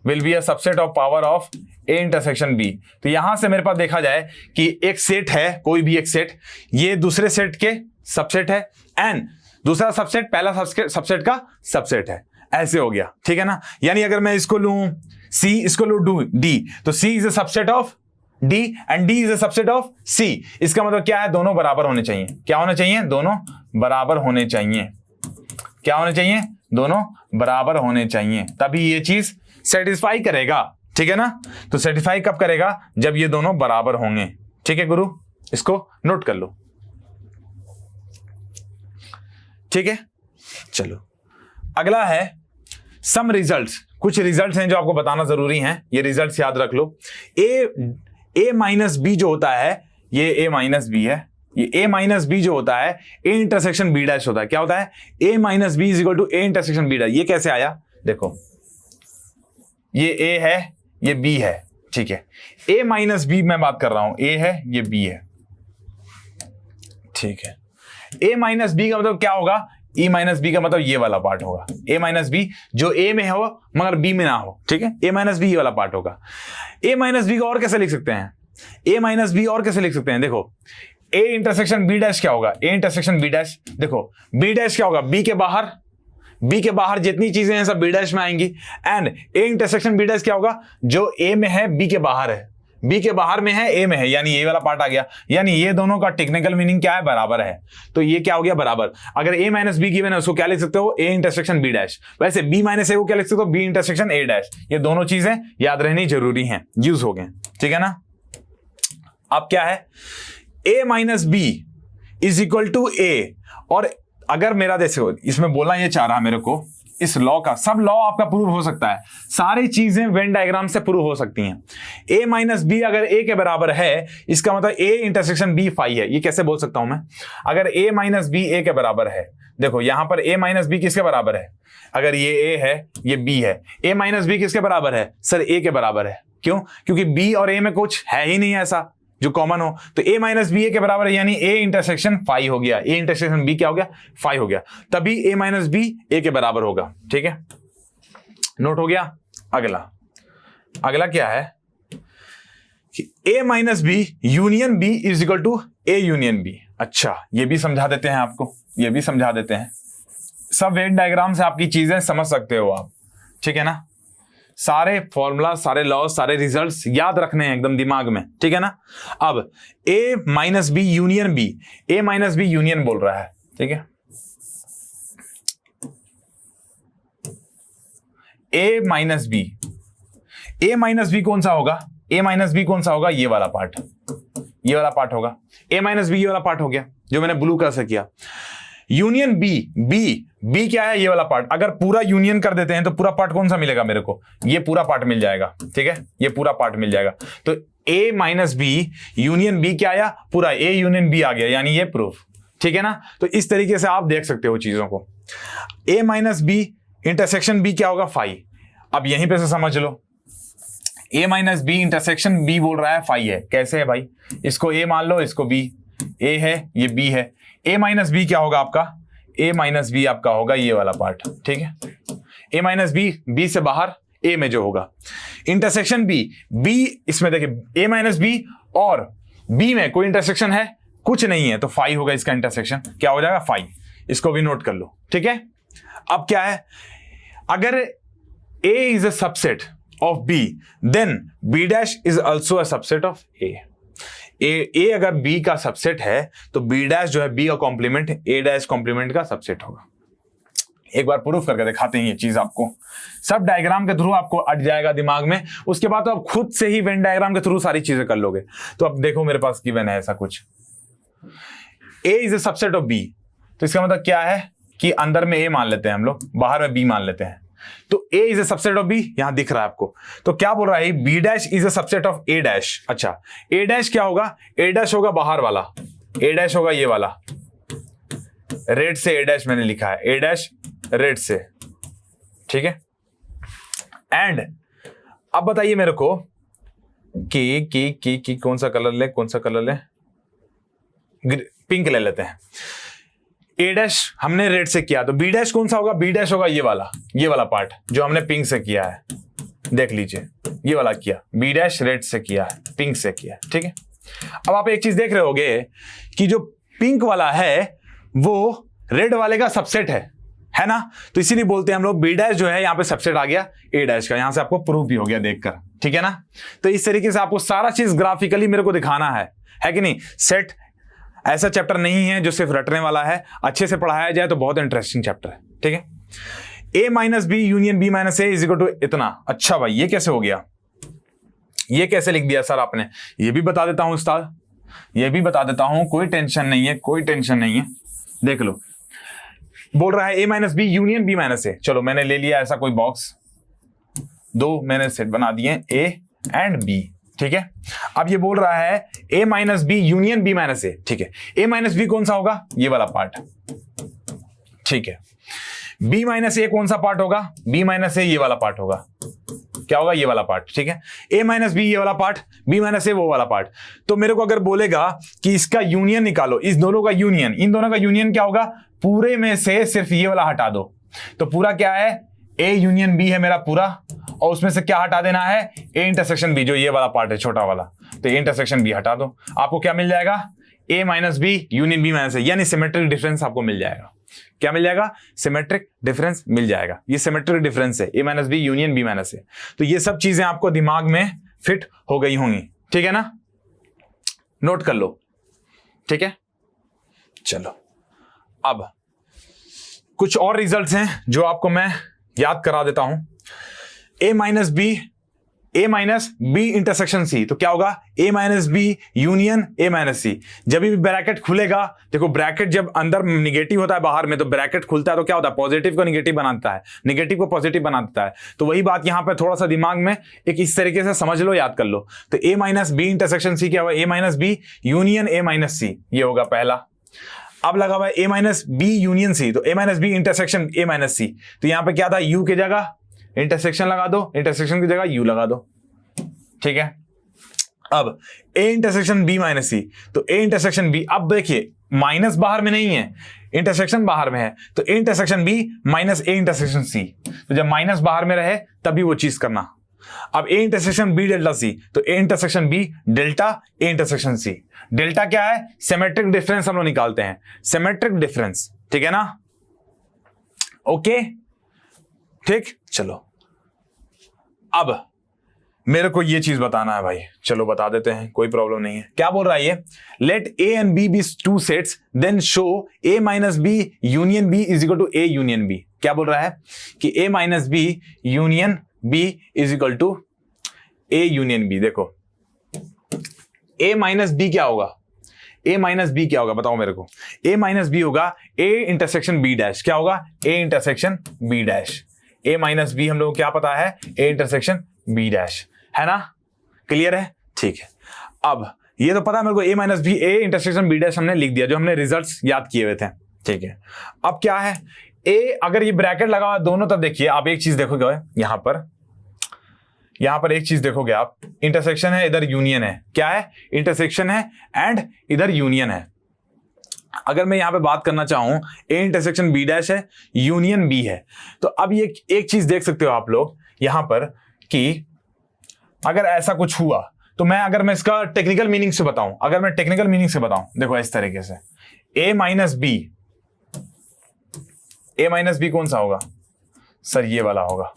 will be a subset of power of a intersection b। तो यहां से मेरे पास देखा जाए कि एक सेट है, कोई भी एक सेट, ये दूसरे सेट के सबसेट है, एंड दूसरा सबसेट पहला सबसेट का सबसेट है, ऐसे हो गया, ठीक है ना। यानी अगर मैं इसको लूं c, इसको लूं d, तो c is a subset of d and d is a subset of c। इसका मतलब क्या है, दोनों बराबर होने चाहिए। क्या होने चाहिए, दोनों बराबर होने चाहिए। क्या होने चाहिए, दोनों बराबर होने चाहिए, तभी ये चीज सेटिस्फाई करेगा, ठीक है ना। तो सेटिस्फाई कब करेगा, जब ये दोनों बराबर होंगे, ठीक है गुरु, इसको नोट कर लो, ठीक है। चलो अगला है सम रिजल्ट्स, कुछ रिजल्ट्स हैं जो आपको बताना जरूरी हैं, ये रिजल्ट्स याद रख लो। a माइनस बी जो होता है, ये a माइनस बी है, ये a माइनस बी जो होता है a इंटरसेक्शन b डैश होता है। क्या होता है, a minus B is equal to a intersection b dash. ये कैसे आया, देखो ये a है, ये b है, ठीक है। a माइनस बी मैं बात कर रहा हूं, a है, ये b है, ठीक है। a माइनस बी का मतलब क्या होगा, e माइनस बी का मतलब ये वाला पार्ट होगा, a माइनस बी जो a में हो मगर b में ना हो, ठीक है। a माइनस बी ये वाला पार्ट होगा। a माइनस बी को और कैसे लिख सकते हैं, a माइनस बी और कैसे लिख सकते हैं, देखो a इंटरसेक्शन b डैश क्या होगा, a इंटरसेक्शन b डैश, देखो b डैश क्या होगा, b के बाहर जितनी चीजें हैं सब b डैश में आएंगी, and a intersection b dash क्या होगा, जो a में है b के बाहर है, b के बाहर में है a में है, यानी ये वाला पार्ट आ गया। यानी ये दोनों का टेक्निकल मीनिंग क्या है, बराबर है। तो ये क्या हो गया, बराबर। अगर a माइनस बी गिवन है उसको क्या लिख सकते हो, a इंटरसेक्शन b डैश। वैसे b माइनस a को क्या लिख सकते हो, b इंटरसेक्शन a डैश। ये दोनों चीजें याद रहनी जरूरी हैं, यूज हो गए, ठीक है ना। अब क्या है, a minus B is equal to a, और अगर मेरा देखो इसमें बोलना ये चाह रहा मेरे को, इस लॉ का, सब लॉ आपका प्रूव हो सकता है, सारी चीजें वेन डायग्राम से प्रूव हो सकती हैं। a माइनस बी अगर a के बराबर है, इसका मतलब a इंटरसेक्शन b फाई है। ये कैसे बोल सकता हूं मैं, अगर a माइनस बी a के बराबर है, देखो यहां पर a माइनस बी किसके बराबर है, अगर ये a है ये b है, a माइनस बी किसके बराबर है, सर a के बराबर है। क्यों, क्योंकि b और a में कुछ है ही नहीं ऐसा जो कॉमन हो, तो a माइनस बी ए के बराबर है, यानी a इंटरसेक्शन फाई हो गया, a इंटरसेक्शन b क्या हो गया, फाई हो गया, तभी a माइनस बी ए के बराबर होगा, ठीक है। नोट हो गया। अगला क्या है कि a minus B union b is equal to a union b। अच्छा, ये भी समझा देते हैं आपको, ये भी समझा देते हैं। सब वेन डायग्राम से आपकी चीजें समझ सकते हो आप, ठीक है ना। सारे फॉर्मूला, सारे लॉ, सारे रिजल्ट्स याद रखने हैं एकदम दिमाग में, ठीक है ना। अब a minus B union b, a minus B union बोल रहा है, ठीक है। a माइनस बी कौन सा होगा, a माइनस बी कौन सा होगा, ये वाला पार्ट, ये वाला पार्ट होगा। a माइनस बी ये वाला पार्ट हो गया जो मैंने ब्लू कलर से किया। यूनियन बी क्या है, ये वाला पार्ट। अगर पूरा यूनियन कर देते हैं तो पूरा पार्ट कौन सा मिलेगा मेरे को, ये पूरा पार्ट मिल जाएगा, ठीक है, ये पूरा पार्ट मिल जाएगा। तो a minus B union b क्या आया, पूरा a यूनियन b आ गया, यानी ये प्रूफ, ठीक है ना। तो इस तरीके से आप देख सकते हो चीजों को। a minus B intersection b क्या होगा, फाई। अब यहीं पे से समझ लो, a minus B intersection b बोल रहा है फाई है। कैसे है भाई, इसको a मान लो, इसको b, a है ये b है। a माइनस बी क्या होगा आपका, ए माइनस बी आपका होगा ये वाला पार्ट, ठीक है। ए माइनस बी, बी से बाहर ए में जो होगा इंटरसेक्शन बी, बी इसमें देखिए ए माइनस बी और बी में कोई इंटरसेक्शन है, कुछ नहीं है, तो फाइव होगा इसका इंटरसेक्शन, क्या हो जाएगा 5। इसको भी नोट कर लो, ठीक है। अब क्या है, अगर A is a subset of B, then B dash is also a subset of A। A अगर B का सबसेट है तो B डैश जो है B का कॉम्प्लीमेंट A डैश कॉम्प्लीमेंट का सबसेट होगा। एक बार प्रूफ करके दिखाते हैं ये चीज आपको, सब डायग्राम के थ्रू आपको अट जाएगा दिमाग में, उसके बाद तो आप खुद से ही वेन डायग्राम के थ्रू सारी चीजें कर लोगे। तो अब देखो मेरे पास गिवन है ऐसा कुछ, A is a subset of B, तो इसका मतलब क्या है कि अंदर में A मान लेते हैं हम लोग, बाहर में B मान लेते हैं, तो A is a subset of B, यहां दिख रहा है आपको। तो क्या बोल रहा है, B dash is a subset of A dash. अच्छा, A डैश क्या होगा, A डैश होगा बाहर वाला, A डैश होगा ये वाला, रेड से A डैश मैंने लिखा है, A डैश रेड से, ठीक है। एंड अब बताइए मेरे को कि कौन सा कलर ले, कौन सा कलर ले, पिंक ले लेते हैं। ए डैश हमने रेड से किया, तो बी डैश कौन सा होगा, बी डैश होगा ये वाला पार्ट जो हमने पिंक से किया है, देख लीजिए ये वाला किया, बी डैश रेड से किया है, पिंक से किया है, ठीक है। अब आप एक चीज देख रहे होगे कि जो पिंक वाला है वो रेड वाले का सबसेट है ना, तो इसीलिए बोलते हैं हम लोग बी डैश जो है यहाँ पे सबसेट आ गया ए डैश का, यहां से आपको प्रूफ भी हो गया देखकर, ठीक है ना। तो इस तरीके से आपको सारा चीज ग्राफिकली मेरे को दिखाना है कि नहीं। सेट ऐसा चैप्टर नहीं है जो सिर्फ रटने वाला है, अच्छे से पढ़ाया जाए तो बहुत इंटरेस्टिंग चैप्टर है, ठीक है। A minus B union B minus A is equal to इतना। अच्छा भाई ये कैसे हो गया, ये कैसे लिख दिया सर आपने, ये भी बता देता हूं उस्ताद, ये भी बता देता हूं, कोई टेंशन नहीं है, कोई टेंशन नहीं है। देख लो, बोल रहा है A minus B union B minus A. चलो मैंने ले लिया ऐसा कोई बॉक्स, दो मैंने सेट बना दिए ए एंड बी, ठीक है। अब ये बोल रहा है a minus B union b minus A, ठीक है। a माइनस बी कौन सा होगा, ये वाला पार्ट, ठीक है। b माइनस ए कौन सा पार्ट होगा, b माइनस ए ये वाला पार्ट होगा, क्या होगा, ये वाला पार्ट, ठीक है। a माइनस बी ये वाला पार्ट, b माइनस ए वो वाला पार्ट। तो मेरे को अगर बोलेगा कि इसका यूनियन निकालो, इस दोनों का यूनियन, इन दोनों का यूनियन क्या होगा, पूरे में से सिर्फ ये वाला हटा दो। तो पूरा क्या है, a यूनियन b है मेरा पूरा, और उसमें से क्या हटा देना है, a इंटरसेक्शन b, जो ये वाला पार्ट है छोटा वाला, तो a इंटरसेक्शन b हटा दो। आपको क्या मिल जाएगा, a minus B union b minus A, यानी सिमेट्रिक डिफरेंस आपको मिल जाएगा। क्या मिल जाएगा, सिमेट्रिक डिफरेंस मिल जाएगा। ये सिमेट्रिक डिफरेंस है, a minus B union b minus A. तो ये सब चीजें आपको दिमाग में फिट हो गई होंगी, ठीक है ना, नोट कर लो, ठीक है। चलो अब कुछ और रिजल्ट्स हैं जो आपको मैं याद करा देता हूं। a minus B intersection C, तो क्या होगा, a minus B union a minus C. जब भी ब्रैकेट खुलेगा, देखो ब्रैकेट जब अंदर निगेटिव होता है बाहर में, तो ब्रैकेट खुलता है तो क्या होता है, पॉजिटिव को निगेटिव बनाता है, निगेटिव को पॉजिटिव बना देता है। तो वही बात यहां पे थोड़ा सा दिमाग में एक इस तरीके से समझ लो, याद कर लो। तो a minus B intersection C क्या होगा, a minus B union a minus C, ये होगा पहला। अब लगा हुआ है a minus B union C, तो a minus B intersection a minus C, तो यहां पे क्या था, u की जगह इंटरसेक्शन लगा दो, इंटरसेक्शन की जगह u लगा दो, ठीक है। अब a intersection b minus C, तो a इंटरसेक्शन b, अब देखिए माइनस बाहर में नहीं है, इंटरसेक्शन बाहर में है, तो a intersection b minus a intersection c, तो जब माइनस बाहर में रहे तभी वो चीज करना। अब a intersection b delta c, तो a intersection b delta a intersection c। Delta क्या है, सिमेट्रिक डिफरेंस हम लोग निकालते हैं, सिमेट्रिक डिफरेंस, ठीक है ना, ओके, ठीक। चलो अब मेरे को ये चीज बताना है भाई, चलो बता देते हैं, कोई प्रॉब्लम नहीं है। क्या बोल रहा है ये, let a and b be two sets, then show a minus B union b is equal to a union b। क्या बोल रहा है कि a minus B union b is equal to a union b। देखो a minus B क्या होगा, a minus B क्या होगा बताओ मेरे को, a माइनस बी होगा a इंटरसेक्शन b डैश, क्या होगा, a intersection b dash. a minus B हम लोग को क्या पता है, a इंटरसेक्शन b डैश, है ना, क्लियर है, ठीक है। अब ये तो पता है मेरे को, a minus B a intersection b dash हमने लिख दिया, जो हमने रिजल्ट्स याद किए हुए थे, ठीक है। अब क्या है, a अगर ये ब्रैकेट लगा हुआ दोनों तरफ, देखिए आप एक चीज देखोगे यहां पर एक चीज देखोगे आप, इंटरसेक्शन है, इधर यूनियन है, क्या है, इंटरसेक्शन है एंड इधर यूनियन है। अगर मैं यहां पे बात करना चाहूं ए इंटरसेक्शन बी डैश है, यूनियन बी है, तो अब ये एक चीज देख सकते हो आप लोग यहां पर कि अगर ऐसा कुछ हुआ तो अगर मैं इसका टेक्निकल मीनिंग से बताऊं, देखो इस तरीके से ए माइनस बी कौन सा होगा सर, ये वाला होगा,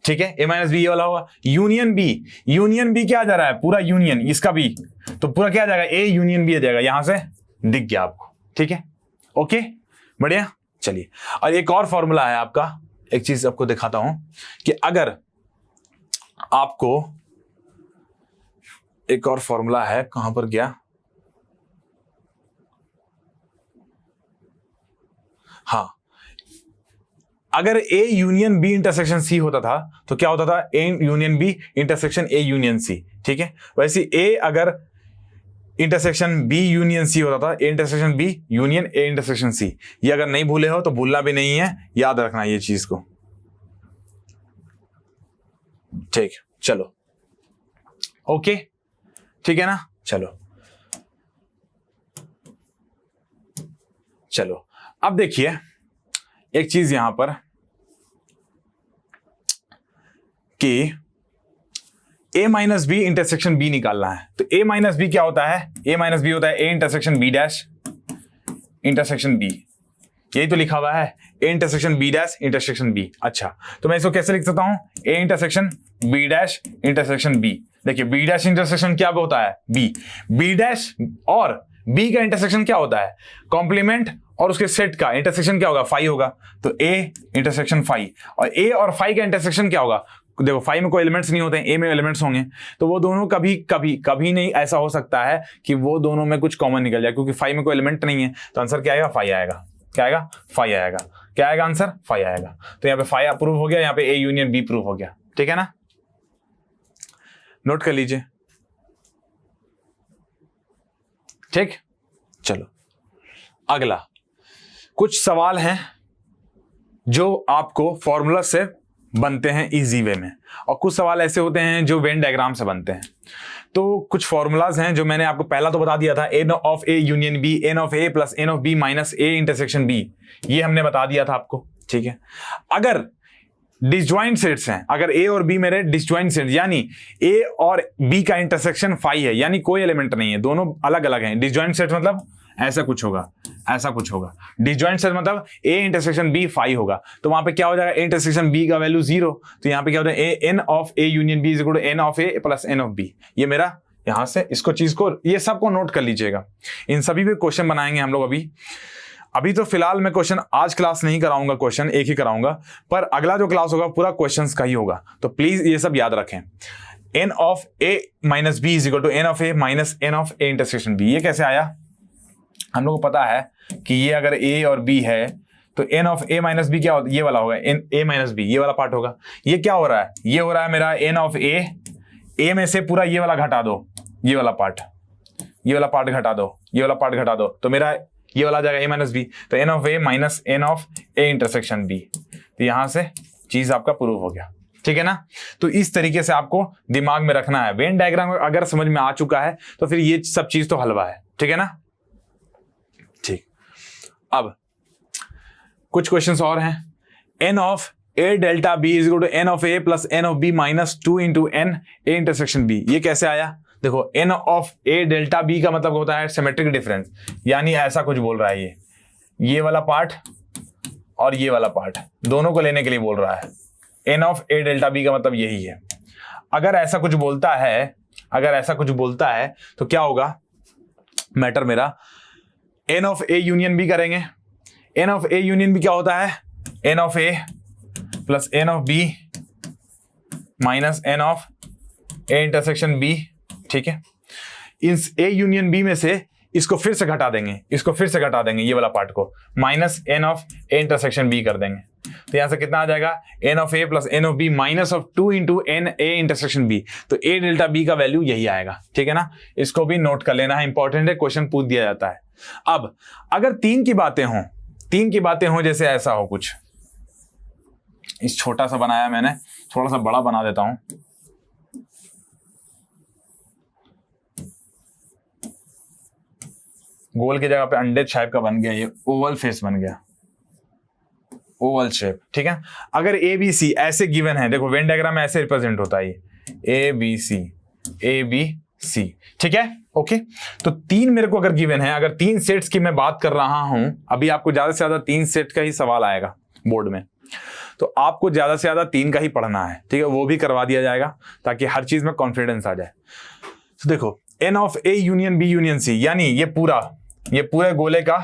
ठीक है, ए माइनस बी ये वाला होगा। यूनियन बी क्या जा रहा है, पूरा यूनियन इसका बी, तो पूरा क्या आ जाएगा, ए यूनियन बी आ जाएगा, यहां से दिख गया आपको, ठीक है, ओके, बढ़िया। चलिए, और एक और फॉर्मूला है आपका, एक चीज आपको दिखाता हूं कि अगर आपको एक और फॉर्मूला है, कहां पर गया, हाँ, अगर A union B intersection C होता था तो क्या होता था, A union B intersection A union C, ठीक है। वैसे ए अगर इंटरसेक्शन बी यूनियन सी होता था, A intersection B union A intersection C. ये अगर नहीं भूले हो तो भूलना भी नहीं है, याद रखना ये चीज को, ठीक, चलो, ओके, ठीक है ना, चलो अब देखिए एक चीज यहां पर कि ए माइनस बी इंटरसेक्शन बी निकालना है, तो ए माइनस बी क्या होता है, ए माइनस बी होता है A intersection B dash intersection B, यही तो लिखा हुआ है, A intersection B dash intersection B. अच्छा, तो मैं इसको कैसे लिख सकता हूं, A intersection B dash intersection B. देखिए बी डैश इंटरसेक्शन क्या होता है, बी डैश और बी का इंटरसेक्शन क्या होता है, कॉम्प्लीमेंट, और उसके सेट का इंटरसेक्शन क्या होगा, फाई होगा, तो ए इंटरसेक्शन फाई, और ए और फाई का इंटरसेक्शन क्या होगा, देखो फाई में कोई एलिमेंट्स नहीं होते हैं, ए में एलिमेंट्स होंगे, तो वो दोनों कभी नहीं ऐसा हो सकता है कि वो दोनों में कुछ कॉमन निकल जाए, क्योंकि फाई में कोई एलिमेंट नहीं है, तो आंसर क्या आएगा, फाई आएगा, क्या आएगा, फाई आएगा, क्या आएगा आंसर, फाई आएगा। तो यहाँ पे फाई प्रूव हो गया, यहाँ पे ए यूनियन बी प्रूव हो गया, ठीक है ना, नोट कर लीजिए, ठीक। चलो अगला कुछ सवाल हैं जो आपको फॉर्मूला से बनते हैं इजी वे में, और कुछ सवाल ऐसे होते हैं जो वेन डायग्राम से बनते हैं। तो कुछ फॉर्मूलाज हैं जो मैंने आपको पहला तो बता दिया था, N of A union B, N of A plus N of B minus A intersection B, ये हमने बता दिया था आपको, ठीक है। अगर डिसजॉइंट सेट्स हैं, अगर ए और बी मेरे डिसजॉइंट सेट्स, यानी ए और बी का इंटरसेक्शन फाई है, यानी कोई एलिमेंट नहीं है, दोनों अलग अलग हैं, डिसजॉइंट सेट मतलब ऐसा कुछ होगा, ऐसा कुछ होगा, डिसजॉइंट सेट मतलब ए इंटरसेक्शन बी फाई होगा, तो वहां पे क्या हो जाएगा, ए इंटरसेक्शन बी का वैल्यू 0, तो यहाँ पे क्या होता है, N of A union B is equal to N of A plus N of B. ये मेरा यहां से इसको चीज को, ये सबको नोट कर लीजिएगा, इन सभी पे क्वेश्चन बनाएंगे हम लोग। अभी तो फिलहाल मैं क्वेश्चन आज क्लास नहीं कराऊंगा, क्वेश्चन एक ही कराऊंगा, पर अगला जो क्लास होगा पूरा क्वेश्चंस का ही होगा, तो प्लीज ये सब याद रखें। N of A minus B is equal to N of A minus N of A intersection B, ये कैसे आया, हम लोग को पता है कि ये अगर ए और बी है तो N of A minus B क्या होता है, ये वाला होगा, एन ए माइनस बी, ये वाला पार्ट होगा। ये क्या हो रहा है, ये हो रहा है मेरा एन ऑफ ए में से पूरा ये वाला घटा दो, ये वाला पार्ट, ये वाला पार्ट घटा दो, ये वाला पार्ट घटा दो, तो मेरा ये वाला आ जाएगा ए माइनस बी, तो N of A minus N of A intersection B, तो यहां से चीज आपका प्रूव हो गया, ठीक है ना। तो इस तरीके से आपको दिमाग में रखना है, वेन डायग्राम अगर समझ में आ चुका है तो फिर ये सब चीज तो हलवा है, ठीक है ना, ठीक। अब कुछ क्वेश्चंस और हैं, N of A delta B is equal to N of A plus N of B minus 2 into N A intersection B, ये कैसे आया, देखो N of A delta B का मतलब होता है सिमेट्रिक डिफरेंस, यानी ऐसा कुछ बोल रहा है, ये वाला पार्ट और ये वाला पार्ट दोनों को लेने के लिए बोल रहा है, N of A delta B का मतलब यही है। अगर ऐसा कुछ बोलता है, अगर ऐसा कुछ बोलता है तो क्या होगा मैटर मेरा, N of A union B करेंगे, n of A union B क्या होता है, N of A plus N of B minus N of A intersection B, ठीक है। इस ए यूनियन बी में से इसको फिर से घटा देंगे, इसको फिर से घटा देंगे, ये वाला पार्ट को minus N of A intersection B कर देंगे, तो यहां से कितना आ जाएगा, N of A plus N of B minus of 2 into N A intersection B, तो ए डेल्टा बी का वैल्यू यही आएगा, ठीक है ना। इसको भी नोट कर लेना है, इंपॉर्टेंट है, क्वेश्चन पूछ दिया जाता है। अब अगर तीन की बातें हों, जैसे ऐसा हो कुछ, इस छोटा सा बनाया मैंने, थोड़ा सा बड़ा बना देता हूं, गोल की जगह पे अंडे शेप का बन गया, ये ओवल फेस बन गया, ओवल शेप, ठीक है। अगर ए बी सी ऐसे गिवन है, देखो वेन डायग्राम में ऐसे रिप्रेजेंट होता है, ए बी सी, ठीक है, ओके। तो 3 मेरे को अगर गिवन है, अगर 3 सेट्स की मैं बात कर रहा हूं, अभी आपको ज्यादा से ज्यादा 3 सेट का ही सवाल आएगा बोर्ड में, तो आपको ज्यादा से ज्यादा 3 का ही पढ़ना है, ठीक है, वो भी करवा दिया जाएगा ताकि हर चीज में कॉन्फिडेंस आ जाए। तो देखो N of A union B union C, यानी ये पूरे गोले का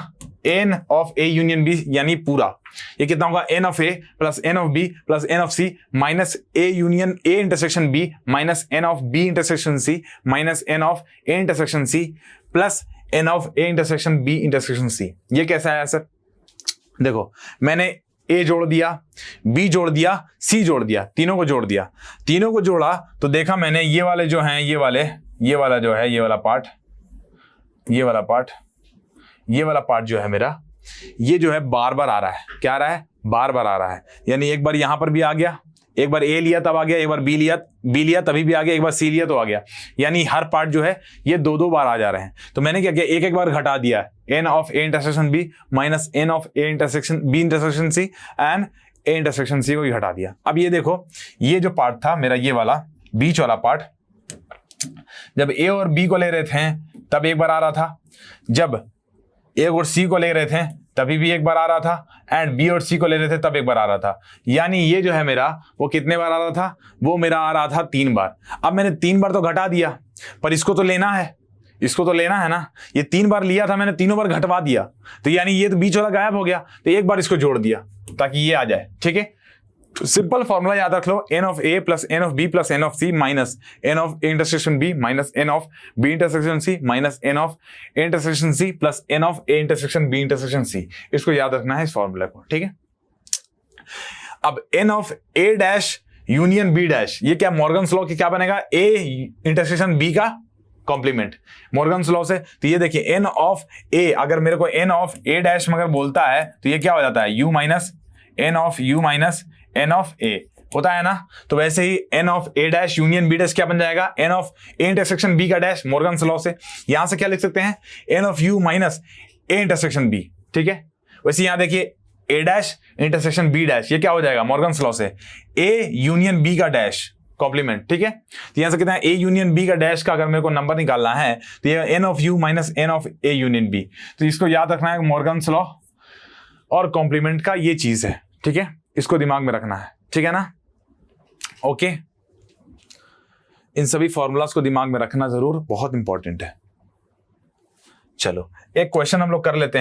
N of A union B, यानी पूरा ये कितना होगा, N of A plus N of B plus N of C minus A union A intersection B minus N of B intersection C minus N of A intersection C plus N of A intersection B intersection C. ये कैसा है sir? देखो मैंने ए जोड़ दिया, B जोड़ दिया, सी जोड़ दिया, तीनों को जोड़ दिया, तीनों को जोड़ा तो देखा मैंने ये वाले जो हैं, ये वाला जो है, ये वाला पार्ट जो है मेरा, ये जो है बार बार आ रहा है। क्या आ रहा है? बार बार आ रहा है। यानी एक बार यहां पर भी आ गया, एक बार ए लिया तब आ गया, एक बार बी लिया तभी भी आ गया, एक बार सी लिया तो आ गया। यानी हर पार्ट जो है ये 2-2 बार आ जा रहे हैं। तो मैंने क्या किया, एक बार घटा दिया, N of A intersection B minus N of A intersection B intersection C and A intersection C को भी घटा दिया। अब ये देखो, ये जो पार्ट था मेरा, ये वाला बीच वाला पार्ट, जब ए और बी को ले रहे थे तब एक बार आ रहा था, जब ए और सी को ले रहे थे तभी भी एक बार आ रहा था, एंड बी और सी को ले रहे थे तब एक बार आ रहा था। यानी ये जो है मेरा, वो कितने बार आ रहा था? वो मेरा आ रहा था 3 बार। अब मैंने 3 बार तो घटा दिया, पर इसको तो लेना है, ना। ये 3 बार लिया था मैंने, तीनों बार घटवा दिया, तो यानी ये तो बीच वाला गायब हो गया, तो एक बार इसको जोड़ दिया ताकि ये आ जाए, ठीक है। सिंपल फॉर्मूला याद रख लो, n of A plus N of B plus N of C minus N of A intersection B minus N of B intersection C minus N of A intersection C plus N of A intersection B intersection C. इसको याद रखना है, इस formula को, ठीक है। अब N of A dash union B dash, ये क्या मॉर्गन्स लॉ की क्या बनेगा? ए इंटरसेक्शन बी का कॉम्प्लीमेंट मॉर्गन्स लॉ से। तो ये देखिए, एन ऑफ ए, अगर मेरे को एन ऑफ ए डैश मगर बोलता है तो ये क्या हो जाता है? U minus N of U minus N of A होता है ना। तो वैसे ही n of A dash union B dash क्या बन जाएगा? N of A intersection B का डैश, मॉर्गन्स लॉ से। यहां से क्या लिख सकते हैं? N of U minus A intersection B, ठीक है। वैसे यहां देखिए, A dash intersection B dash, ये क्या हो जाएगा? मॉर्गन्स लॉ से ए यूनियन बी का डैश कॉम्प्लीमेंट, ठीक है। तो यहां से कहते हैं ए यूनियन बी का डैश का अगर मेरे को नंबर निकालना है तो ये N of U minus N of A union B. तो इसको याद रखना है, मॉर्गन्स लॉ और कॉम्प्लीमेंट का ये चीज है, ठीक है। इसको दिमाग में रखना है, ठीक है ना, ओके। इन सभी फॉर्मूलाज को दिमाग में रखना जरूर, बहुत इंपॉर्टेंट है। चलो एक क्वेश्चन हम लोग कर लेते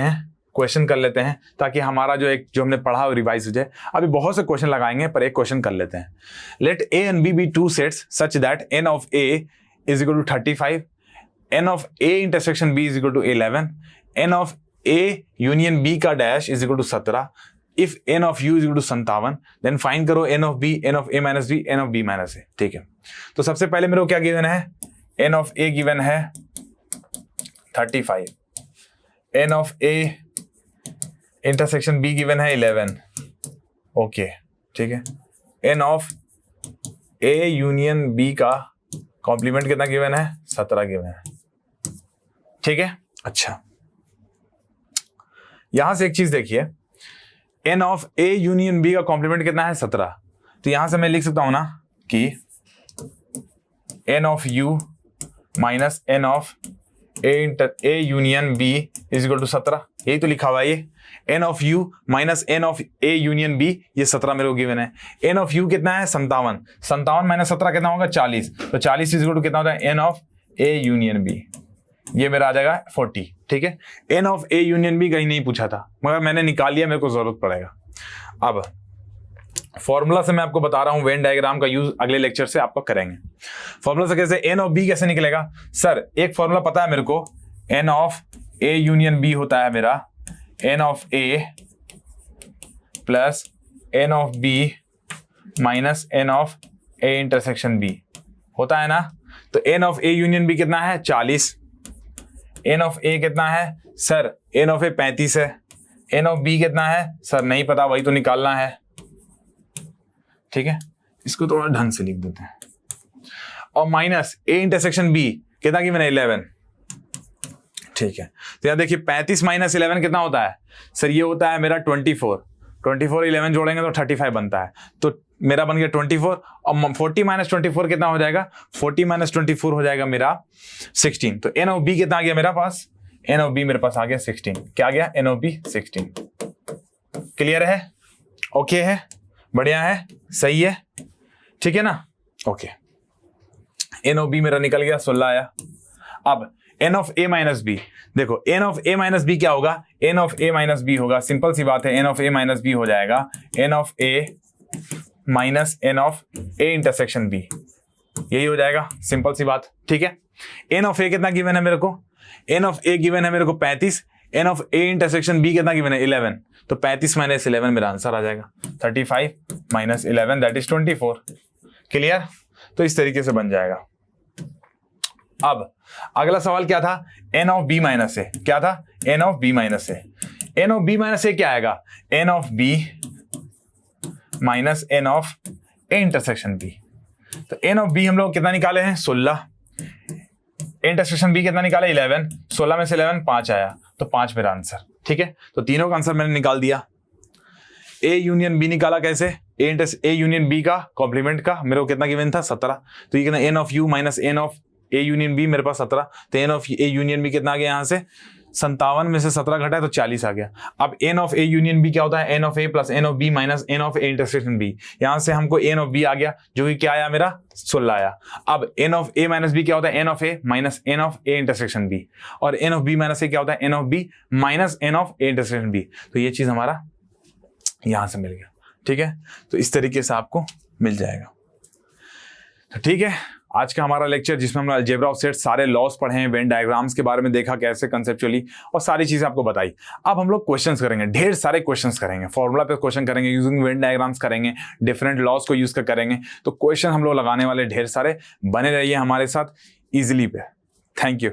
हैं, ताकि हमारा जो हमने पढ़ा वो रिवाइज हो जाए। अभी बहुत से क्वेश्चन लगाएंगे, पर एक क्वेश्चन कर लेते हैं। Let A and B 2 sets such that n of A is equal to 35, N of A intersection B is equal to 11, n of A union B का dash is equal to 17, if n of u is equal to 57, then find करो n of b, n of a minus b, n of b minus a, ठीक है। तो सबसे पहले मेरे को क्या गिवन है? n of a गिवन है 35, n of a intersection b given है 11, ओके, ठीक है। n of a union b का कॉम्प्लीमेंट कितना गिवन है? 17 गिवन है, ठीक है। अच्छा, यहां से एक चीज देखिए, N of A union B का कॉम्प्लीमेंट कितना है? 17। तो यहां से मैं लिख सकता हूं ना कि N of U minus N of A union B is equal to 17, यही तो लिखा हुआ है। ये N of U minus N of A union B, ये 17 मेरे को गिवन है। एन ऑफ यू कितना है? 57 माइनस 17 कितना होगा? 40। तो 40 इज इक्वल टू कितना होता है? N of A union B, ये मेरा आ जाएगा 40, ठीक है। N of A union B कहीं नहीं पूछा था, मगर मैंने निकाल लिया, मेरे को जरूरत पड़ेगा। अब फॉर्मूला से मैं आपको बता रहा हूं, वेन डायग्राम का यूज अगले लेक्चर से आपका करेंगे। फॉर्मूला से कैसे? एन ऑफ बी कैसे निकलेगा? सर एक फॉर्मूला पता है मेरे को, N of A union B होता है मेरा N of A plus N of B minus N of A intersection B होता है ना। तो N of A union B कितना है? 40। एन ऑफ ए कितना है? सर एन ऑफ ए 35 है। एन ऑफ बी कितना है? सर नहीं पता, वही तो निकालना है, ठीक है। इसको थोड़ा ढंग से लिख देते हैं, और माइनस ए इंटरसेक्शन बी कितना की मैंने? 11, ठीक है, तो यहाँ देखिए 35 माइनस 11 कितना होता है सर, ये होता है मेरा 24, 11 जोड़ेंगे तो 35 बनता है, तो मेरा बन गया 24। और 40 माइनस 24 कितना हो जाएगा, 40 माइनस 24 हो जाएगा मेरा 16। तो एन ऑफ बी कितना आ गया मेरा पास, एन ऑफ बी मेरे पास आ गया 16। क्या आ गया, एन ऑफ बी 16। क्लियर है, ओके है, बढ़िया है, सही है, ठीक है ना, ओके। एन ऑफ बी मेरा निकल गया 16 आया। अब N of A minus B, देखो N of A minus B क्या होगा, N of A minus B होगा, सिंपल सी बात है, N of A minus B हो जाएगा N of A minus N of A intersection B, यही हो जाएगा, सिंपल सी बात, ठीक है। एन ऑफ ए कितना गिवन है मेरे को, एन ऑफ ए गिवन है मेरे को 35, N of A intersection B कितना गिवन है 11, तो 35 माइनस 11 मेरा आंसर आ जाएगा 35 माइनस 11 दैट इज 24। क्लियर, तो इस तरीके से बन जाएगा। अब अगला सवाल क्या था, N of B minus A, क्या था, N of B minus A, n of B minus A क्या आएगा, n of B minus N of A intersection B. तो एन ऑफ बी हम लोग कितना निकाले हैं 16, इंटरसेक्शन बी कितना निकाले 11, 16 में से 11 5 आया, तो 5 मेरा आंसर, ठीक है। तो तीनों का आंसर मैंने निकाल दिया। ए यूनियन बी निकाला कैसे, ए यूनियन बी का कॉम्प्लीमेंट का मेरे को कितना गिवन था 17, तो ये कितना N of U minus N of A union B मेरे पास 17, तो N of A union B कितना आ गया यहाँ से 57 में से 17 घटा है तो 40 आ गया। अब N of A union B क्या होता है, N of A plus N of B minus N of A intersection B, यहाँ से हमको एन ऑफ बी आ गया जो कि क्या आया मेरा 16 आया। अब N of A minus B क्या होता है, N of A minus N of A intersection B, और N of B minus A क्या होता है, N of B minus N of A intersection B, तो ये चीज हमारा यहां से मिल गया, ठीक है। तो इस तरीके से आपको मिल जाएगा, तो ठीक है। आज का हमारा लेक्चर जिसमें हमने अलजेब्रा ऑफ सेट्स सारे लॉस पढ़े हैं, वेन डायग्राम्स के बारे में देखा कैसे कंसेप्चुअली, और सारी चीजें आपको बताई। अब हम लोग क्वेश्चंस करेंगे, ढेर सारे क्वेश्चंस करेंगे, फॉर्मूला पे क्वेश्चन करेंगे, यूजिंग वेन डायग्राम्स करेंगे, डिफरेंट लॉस को यूज कर करेंगे, तो क्वेश्चन हम लोग लगाने वाले ढेर सारे, बने रहिए हमारे साथ इजिली पे। Thank you.